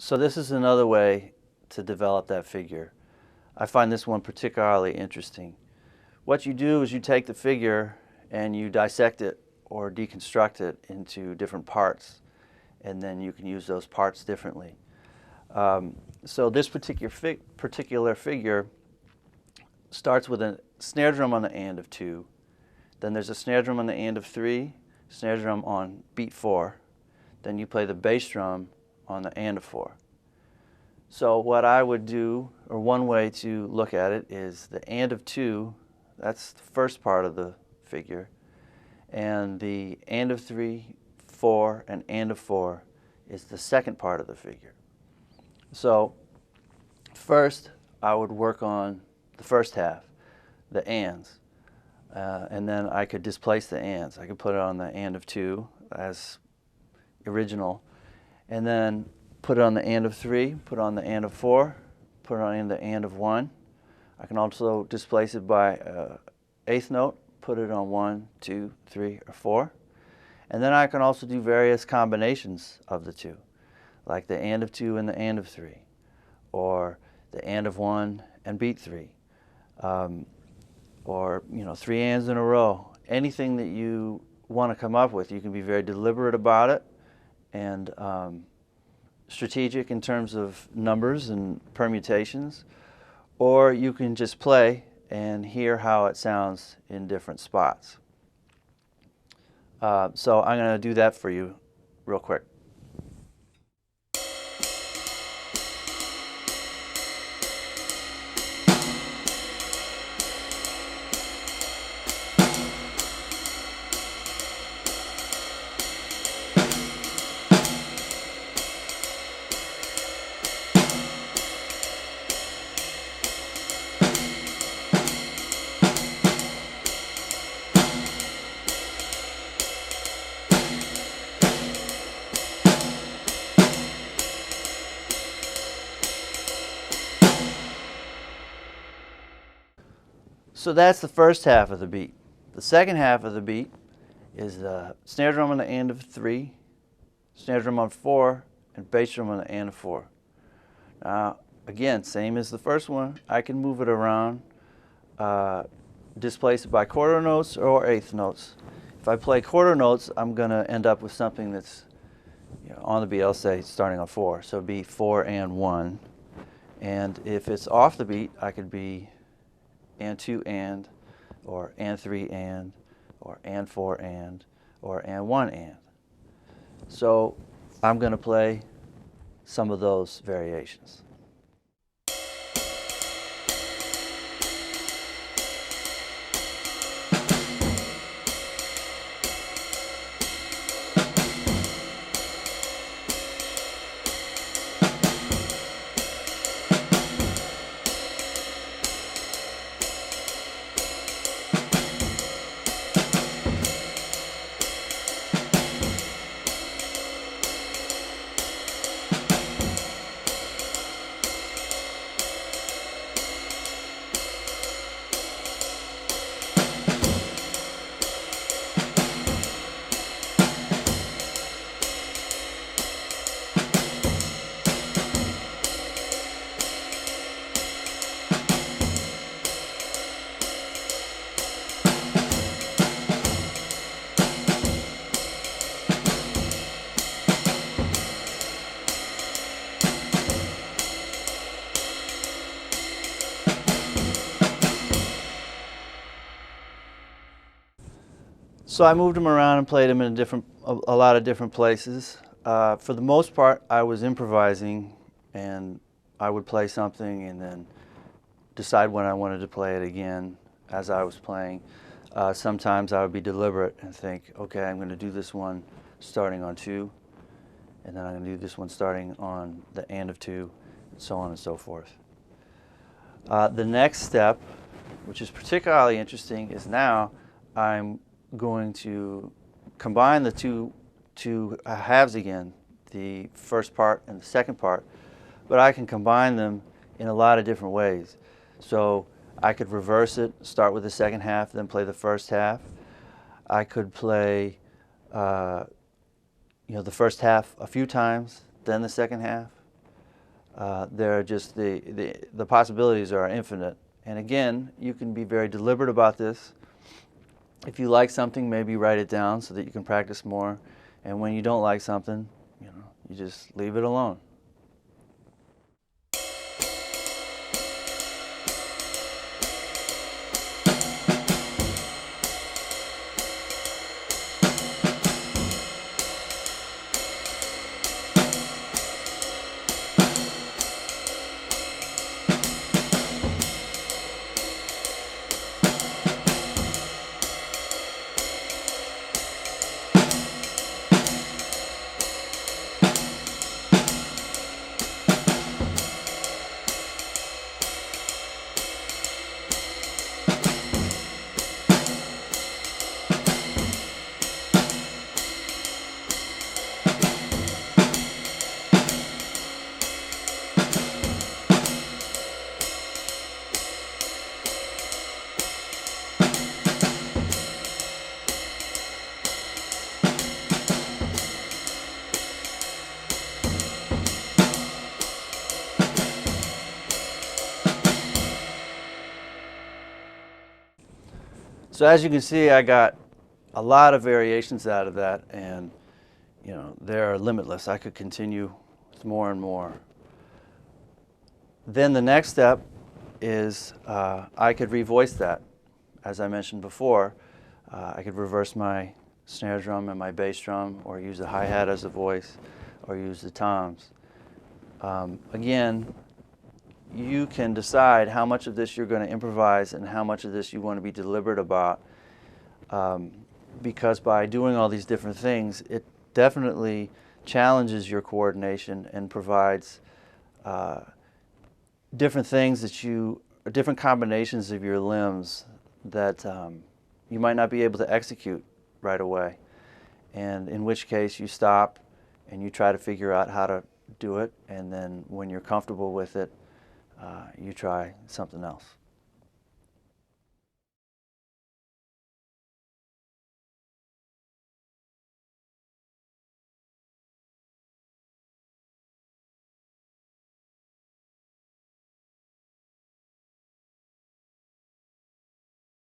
So this is another way to develop that figure. I find this one particularly interesting. What you do is you take the figure and you dissect it or deconstruct it into different parts, and then you can use those parts differently. So this particular figure starts with a snare drum on the and of 2. Then there's a snare drum on the and of 3, snare drum on beat 4. Then you play the bass drum on the and of 4. So what I would do, or one way to look at it, is the and of 2, that's the first part of the figure, and the and of 3, 4, and of 4 is the second part of the figure. So first I would work on the first half, the ands, and then I could displace the ands. I could put it on the and of 2 as original, and then put it on the and of 3, put it on the and of 4, put it on the and of 1. I can also displace it by eighth note, put it on 1, 2, 3, or 4. And then I can also do various combinations of the two, like the and of 2 and the and of 3, or the and of 1 and beat 3, or 3 ands in a row. Anything that you want to come up with, you can be very deliberate about it and strategic in terms of numbers and permutations, or you can just play and hear how it sounds in different spots. So I'm going to do that for you real quick. So that's the first half of the beat. The second half of the beat is the snare drum on the and of 3, snare drum on 4, and bass drum on the and of 4. Now, again, same as the first one, I can move it around, displace it by quarter notes or eighth notes. If I play quarter notes, I'm going to end up with something that's on the beat, I'll say starting on 4. So it'd be 4 and 1. And if it's off the beat, I could be and 2 and, or and 3 and, or and 4 or and 1 and. So I'm going to play some of those variations. So I moved them around and played them in a lot of different places. For the most part, I was improvising, and I would play something and then decide when I wanted to play it again as I was playing. Sometimes I would be deliberate and think, okay, I'm going to do this one starting on 2, and then I'm going to do this one starting on the and of 2, and so on and so forth. The next step, which is particularly interesting, is now I'm going to combine the two halves again, the first part and the second part, but I can combine them in a lot of different ways. So I could reverse it, start with the second half, then play the first half. I could play the first half a few times, then the second half. There are just the possibilities are infinite. And again, you can be very deliberate about this. If you like something, maybe write it down so that you can practice more. And when you don't like something, you just leave it alone. So as you can see, I got a lot of variations out of that, and they're limitless. I could continue with more and more. Then the next step is I could revoice that. As I mentioned before, I could reverse my snare drum and my bass drum, or use the hi-hat as a voice, or use the toms. Again, you can decide how much of this you're going to improvise and how much of this you want to be deliberate about, because by doing all these different things, it definitely challenges your coordination and provides different things different combinations of your limbs that you might not be able to execute right away, and in which case you stop and you try to figure out how to do it, and then when you're comfortable with it, you try something else.